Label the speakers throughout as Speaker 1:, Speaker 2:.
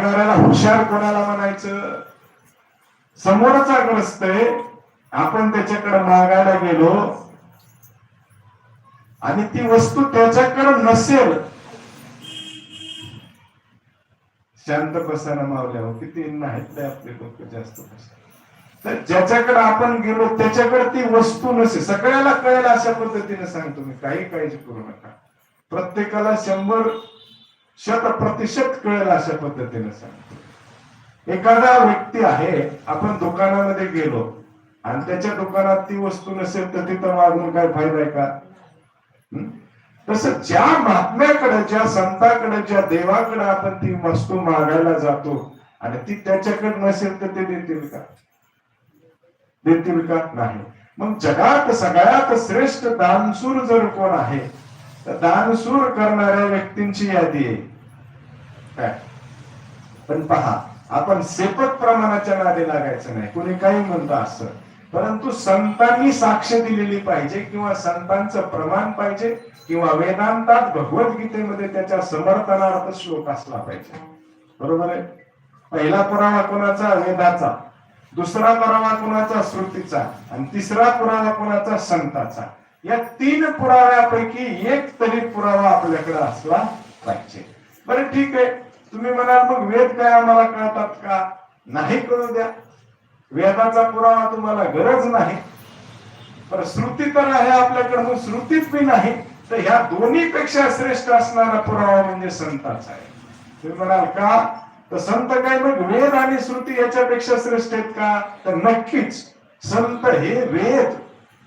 Speaker 1: मागणाऱ्याला हुशार कोणाला म्हणायचं? समोरचा ग्रस्त आहे, आपण त्याच्याकडे मागायला गेलो आणि ती वस्तू त्याच्याकडे नसेल. शांत बसायला मावल्या हो, किती नाहीत आपले लोक जास्त बसा. तर ज्याच्याकडे आपण गेलो त्याच्याकडे ती वस्तू नसेल, सगळ्याला कळेल अशा पद्धतीने सांगतो मी, काही काळजी करू नका. प्रत्येकाला 100% कळेल अशा पद्धतीने सांगतो. एखादा व्यक्ती आहे, आपण दुकानामध्ये गेलो आणि त्याच्या दुकानात ती वस्तू नसेल तर तिथं मागून काय फायदा आहे का? तसं ज्या महात्म्याकडे, ज्या संताकडे, ज्या देवाकडे आपण ती वस्तू मागायला जातो आणि ती त्याच्याकडे नसेल तर ते देतील का? देतील का? नाही. मग जगात सगळ्यात श्रेष्ठ दानशूर जर कोण आहे तर दानशूर करणाऱ्या व्यक्तींची यादी आहे काय. पण पहा, आपण सेपत प्रमाणाच्या नादी लागायचं नाही. कोणी काही म्हणतं असं, परंतु संतांनी साक्ष दिलेली पाहिजे किंवा संतांचं प्रमाण पाहिजे किंवा वेदांतात भगवद्गीतेमध्ये त्याच्या समर्थनार्थ श्लोक असला पाहिजे. बरोबर आहे. पहिला पुरावा कोणाचा? वेदाचा. दुसरा पुरावा कोणाचा? श्रुतीचा. आणि तिसरा पुरावा कोणाचा? संताचा. या 3 पुराव्यापैकी एक तरी पुरावा आपल्याकडे असला पाहिजे. बरं ठीक आहे, तुम्ही म्हणाल मग वेद काय आम्हाला कळतात का? नाही, कळू द्या. वेदाचा पुरावा तुम्हाला गरज नाही, पण श्रुती तर आहे आपल्याकडे. मग श्रुतीत बी नाही तर ह्या दोन्ही पेक्षा श्रेष्ठ असणारा पुरावा म्हणजे संताचा आहे. तुम्ही म्हणाल का? तर संत काय मग वेद आणि श्रुती याच्यापेक्षा श्रेष्ठ आहेत का? तर नक्कीच संत हे वेद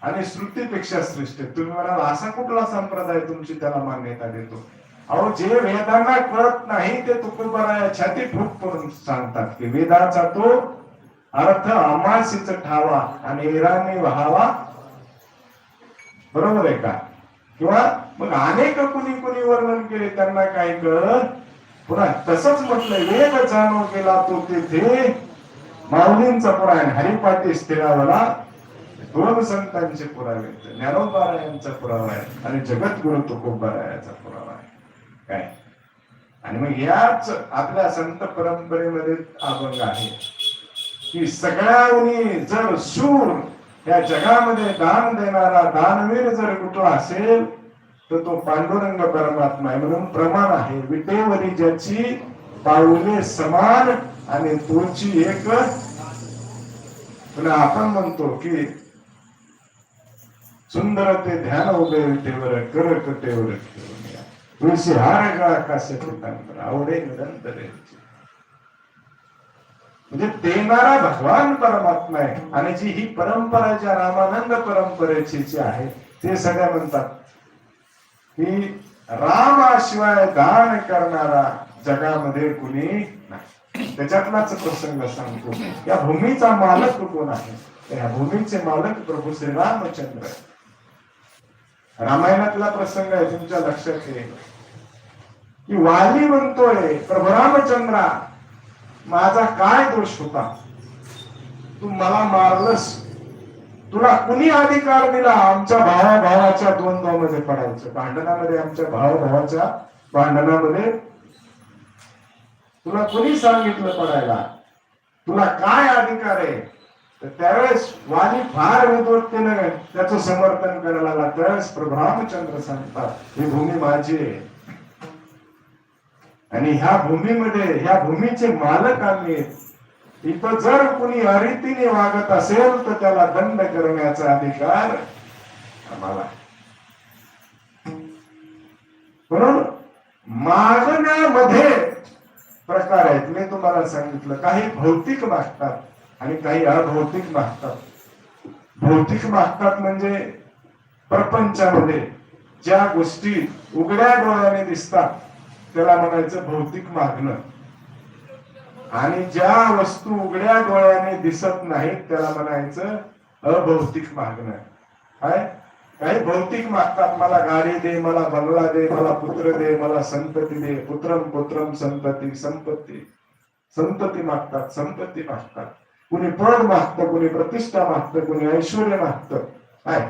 Speaker 1: आणि श्रुतीपेक्षा श्रेष्ठ आहेत. तुम्ही म्हणाल असा कुठला संप्रदाय तुमची त्याला मान्यता देतो? अहो, जे वेदांना कळत नाही ते तुकोबाराया छाती फूट करून सांगतात की वेदाचा तो अर्थ अमासीच ठावा आणि इराणी व्हावा. बरोबर आहे का? किंवा मग अनेक कुणी वर्णन केले, त्यांना काय कळलं? पुन्हा तसंच म्हटलंय, वेद जाणो गेला तो तेथे माऊलींचा पुराण हरिपाठी स्थिरावला. 2 संतांचे पुरावे, ज्ञानोबारायांचा पुरावा आहे आणि जगद्गुरु तुकोबारायाचा पुरावा आहे काय. आणि मग याच आपल्या संत परंपरेमध्ये अभंग आहे की सगळ्यांनी जर शूर या जगामध्ये दान देणारा दानवीर जर कुठला असेल तर तो पांडुरंग परमात्मा आहे. म्हणून प्रमाण आहे, विटेवरी ज्याची पाऊले समान आणि तोची एक. आपण म्हणतो की सुंदर ते ध्यान उभे विटेवर कर कटेवर तुळशी हार गळा कासे पितांबर आवडे निरंतर. म्हणजे देणारा भगवान परमात्मा आहे. आणि जी ही परंपरा ज्या रामानंद परंपरेची जी आहे ते सगळ्या म्हणतात की रामाशिवाय दान करणारा जगामध्ये कुणी नाही. त्याच्यातलाच प्रसंग सांगतो. या भूमीचा मालक कोण आहे? या भूमीचे मालक प्रभू श्री रामचंद्र. रामायणातला प्रसंग आहे, तुमच्या लक्षात येईल की वाली म्हणतोय प्रभू रामचंद्रा, माझा काय दोष होता? तू मला मारलंस. तुला कुणी अधिकार दिला आमच्या भावाभावाच्या द्वंद्वामध्ये पडायचं, भांडणामध्ये, आमच्या भावाभावाच्या भांडणामध्ये तुला कुणी सांगितलं पडायला? तुला काय अधिकार आहे? तर त्यावेळेस वाली फार विद्वत्तेने त्याचं समर्थन करायला लागला. त्यावेळेस प्रभू रामचंद्र सांगतात, ही भूमी माझी आहे आणि ह्या भूमीमध्ये, ह्या भूमीचे मालक आम्ही. इथं जर कुणी अरीतीने वागत असेल तर त्याला दंड करण्याचा अधिकार आम्हाला. म्हणून मागण्यामध्ये प्रकार आहेत. मी तुम्हाला सांगितलं, काही भौतिक मागतात आणि काही अभौतिक मागतात. भौतिक मागतात म्हणजे प्रपंचामध्ये ज्या गोष्टी उघड्या डोळ्याने दिसतात त्याला म्हणायचं भौतिक मागणं. आणि ज्या वस्तू उघड्या डोळ्याने दिसत नाहीत त्याला म्हणायचं अभौतिक मागणं. काय? काही भौतिक मागतात, मला गाडी दे, मला बंगला दे, मला पुत्र दे, मला संतती दे. पुत्रम पुत्रम संतती, संपत्ती. संतती मागतात, संपत्ती मागतात. कुणी पद मागतं, कुणी प्रतिष्ठा मागतं, कुणी ऐश्वर्य मागतं. काय?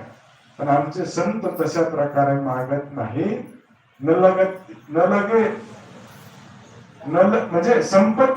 Speaker 1: पण आमचे संत तशा प्रकारे मागत नाही. न लगे म्हणजे संपत्ती